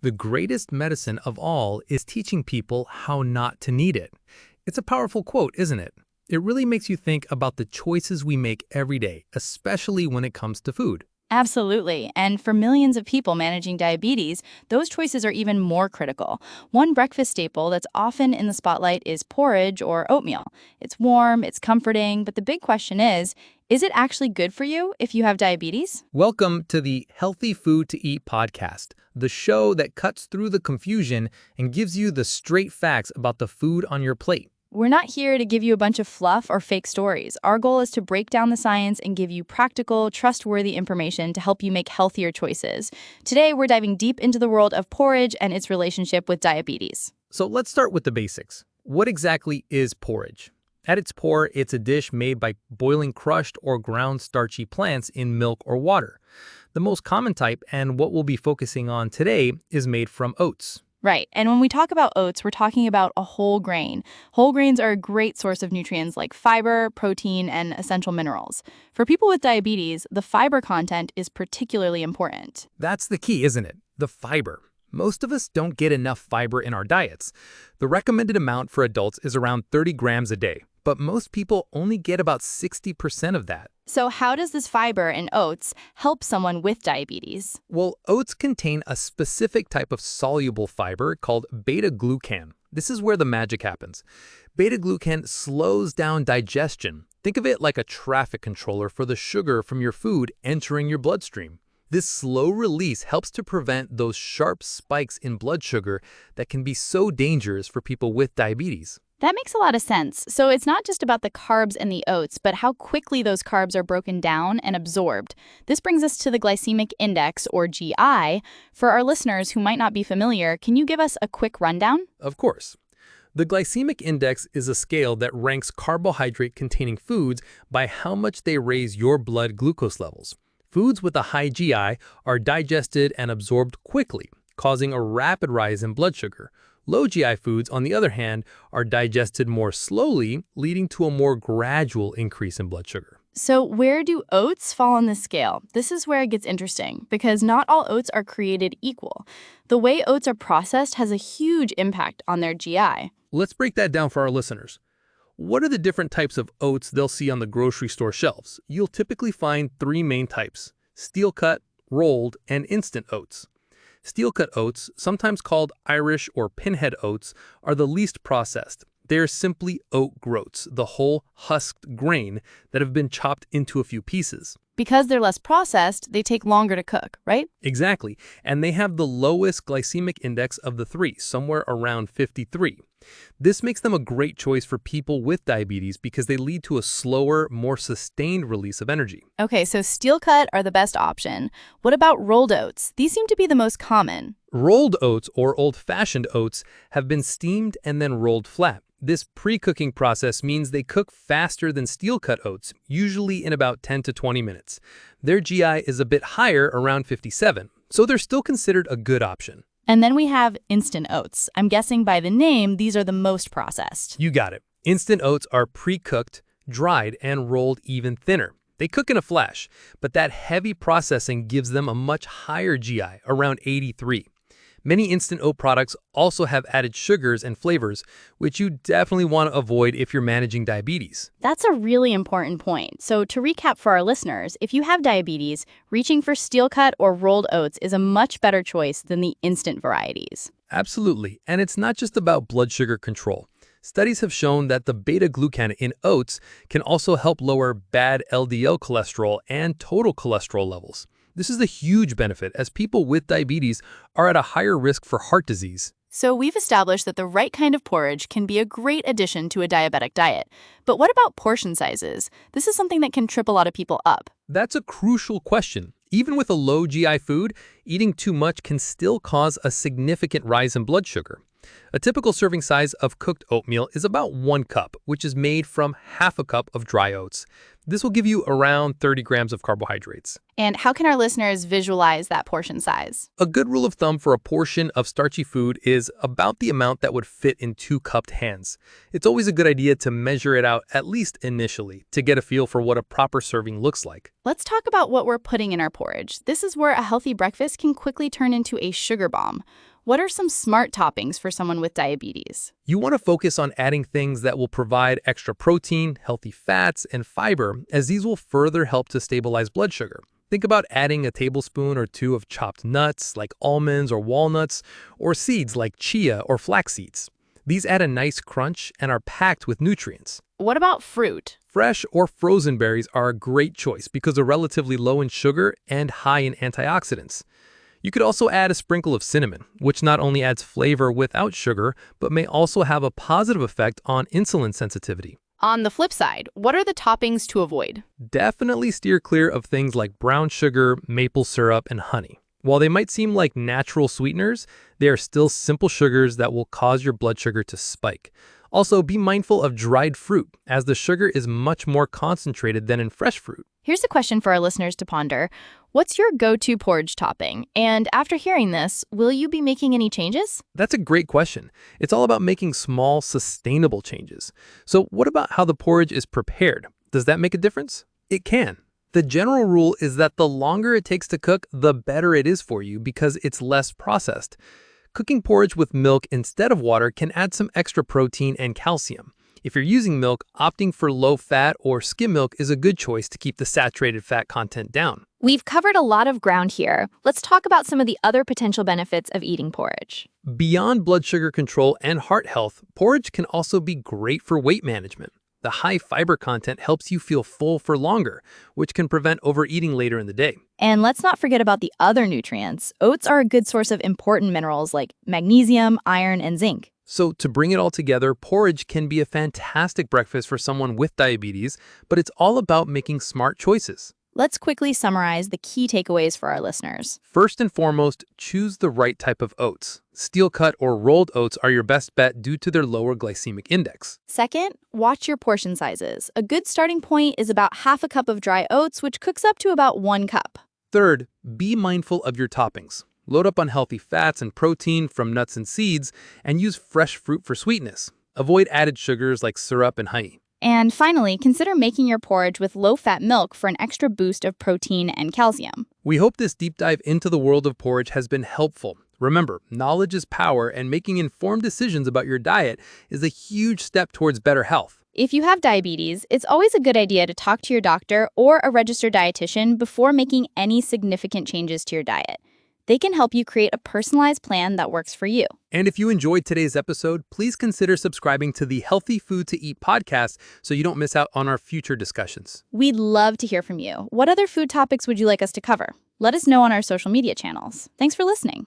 The greatest medicine of all is teaching people how not to need it. It's a powerful quote, isn't it? It really makes you think about the choices we make every day, especially when it comes to food. Absolutely. And for millions of people managing diabetes, those choices are even more critical. One breakfast staple that's often in the spotlight is porridge or oatmeal. It's warm, it's comforting, but the big question is it actually good for you if you have diabetes? Welcome to the Healthy Food to Eat podcast, the show that cuts through the confusion and gives you the straight facts about the food on your plate. We're not here to give you a bunch of fluff or fake stories. Our goal is to break down the science and give you practical, trustworthy information to help you make healthier choices. Today, we're diving deep into the world of porridge and its relationship with diabetes. So let's start with the basics. What exactly is porridge? At its core, it's a dish made by boiling crushed or ground starchy plants in milk or water. The most common type, and what we'll be focusing on today, is made from oats. Right. And when we talk about oats, we're talking about a whole grain. Whole grains are a great source of nutrients like fiber, protein, and essential minerals. For people with diabetes, the fiber content is particularly important. That's the key, isn't it? The fiber. Most of us don't get enough fiber in our diets. The recommended amount for adults is around 30 grams a day, but most people only get about 60% of that. So how does this fiber in oats help someone with diabetes? Well, oats contain a specific type of soluble fiber called beta-glucan. This is where the magic happens. Beta-glucan slows down digestion. Think of it like a traffic controller for the sugar from your food entering your bloodstream. This slow release helps to prevent those sharp spikes in blood sugar that can be so dangerous for people with diabetes. That makes a lot of sense. So it's not just about the carbs in the oats, but how quickly those carbs are broken down and absorbed. This brings us to the glycemic index, or GI. For our listeners who might not be familiar, can you give us a quick rundown? Of course. The glycemic index is a scale that ranks carbohydrate-containing foods by how much they raise your blood glucose levels. Foods with a high GI are digested and absorbed quickly, causing a rapid rise in blood sugar. Low GI foods, on the other hand, are digested more slowly, leading to a more gradual increase in blood sugar. So where do oats fall on this scale? This is where it gets interesting, because not all oats are created equal. The way oats are processed has a huge impact on their GI. Let's break that down for our listeners. What are the different types of oats they'll see on the grocery store shelves? You'll typically find three main types: steel-cut, rolled, and instant oats. Steel-cut oats, sometimes called Irish or pinhead oats, are the least processed. They are simply oat groats, the whole husked grain that have been chopped into a few pieces. Because they're less processed, they take longer to cook, right? Exactly, and they have the lowest glycemic index of the three, somewhere around 53. This makes them a great choice for people with diabetes because they lead to a slower, more sustained release of energy. Okay, so steel cut are the best option. What about rolled oats? These seem to be the most common. Rolled oats, or old-fashioned oats, have been steamed and then rolled flat. This pre-cooking process means they cook faster than steel-cut oats, usually in about 10 to 20 minutes. Their GI is a bit higher, around 57, so they're still considered a good option. And then we have instant oats. I'm guessing by the name, these are the most processed. You got it. Instant oats are pre-cooked, dried, and rolled even thinner. They cook in a flash, but that heavy processing gives them a much higher GI, around 83. Many instant oat products also have added sugars and flavors, which you definitely want to avoid if you're managing diabetes. That's a really important point. So to recap for our listeners, if you have diabetes, reaching for steel-cut or rolled oats is a much better choice than the instant varieties. Absolutely, and it's not just about blood sugar control. Studies have shown that the beta-glucan in oats can also help lower bad LDL cholesterol and total cholesterol levels. This is a huge benefit as people with diabetes are at a higher risk for heart disease. So we've established that the right kind of porridge can be a great addition to a diabetic diet. But what about portion sizes? This is something that can trip a lot of people up. That's a crucial question. Even with a low GI food, eating too much can still cause a significant rise in blood sugar. A typical serving size of cooked oatmeal is about 1 cup, which is made from half a cup of dry oats. This will give you around 30 grams of carbohydrates. And how can our listeners visualize that portion size? A good rule of thumb for a portion of starchy food is about the amount that would fit in 2 cupped hands. It's always a good idea to measure it out at least initially to get a feel for what a proper serving looks like. Let's talk about what we're putting in our porridge. This is where a healthy breakfast can quickly turn into a sugar bomb. What are some smart toppings for someone with diabetes? You want to focus on adding things that will provide extra protein, healthy fats, and fiber, as these will further help to stabilize blood sugar. Think about adding a tablespoon or 2 of chopped nuts like almonds or walnuts, or seeds like chia or flax seeds. These add a nice crunch and are packed with nutrients. What about fruit? Fresh or frozen berries are a great choice because they're relatively low in sugar and high in antioxidants. You could also add a sprinkle of cinnamon, which not only adds flavor without sugar, but may also have a positive effect on insulin sensitivity. On the flip side, what are the toppings to avoid? Definitely steer clear of things like brown sugar, maple syrup, and honey. While they might seem like natural sweeteners, they are still simple sugars that will cause your blood sugar to spike. Also, be mindful of dried fruit, as the sugar is much more concentrated than in fresh fruit. Here's a question for our listeners to ponder. What's your go-to porridge topping? And after hearing this, will you be making any changes? That's a great question. It's all about making small, sustainable changes. So what about how the porridge is prepared? Does that make a difference? It can. The general rule is that the longer it takes to cook, the better it is for you because it's less processed. Cooking porridge with milk instead of water can add some extra protein and calcium. If you're using milk, opting for low-fat or skim milk is a good choice to keep the saturated fat content down. We've covered a lot of ground here. Let's talk about some of the other potential benefits of eating porridge. Beyond blood sugar control and heart health, porridge can also be great for weight management. The high fiber content helps you feel full for longer, which can prevent overeating later in the day. And let's not forget about the other nutrients. Oats are a good source of important minerals like magnesium, iron, and zinc. So to bring it all together, porridge can be a fantastic breakfast for someone with diabetes, but it's all about making smart choices. Let's quickly summarize the key takeaways for our listeners. First and foremost, choose the right type of oats. Steel-cut or rolled oats are your best bet due to their lower glycemic index. Second, watch your portion sizes. A good starting point is about half a cup of dry oats, which cooks up to about 1 cup. Third, be mindful of your toppings. Load up on healthy fats and protein from nuts and seeds, and use fresh fruit for sweetness. Avoid added sugars like syrup and honey. And finally, consider making your porridge with low-fat milk for an extra boost of protein and calcium. We hope this deep dive into the world of porridge has been helpful. Remember, knowledge is power, and making informed decisions about your diet is a huge step towards better health. If you have diabetes, it's always a good idea to talk to your doctor or a registered dietitian before making any significant changes to your diet. They can help you create a personalized plan that works for you. And if you enjoyed today's episode, please consider subscribing to the Healthy Food to Eat podcast so you don't miss out on our future discussions. We'd love to hear from you. What other food topics would you like us to cover? Let us know on our social media channels. Thanks for listening.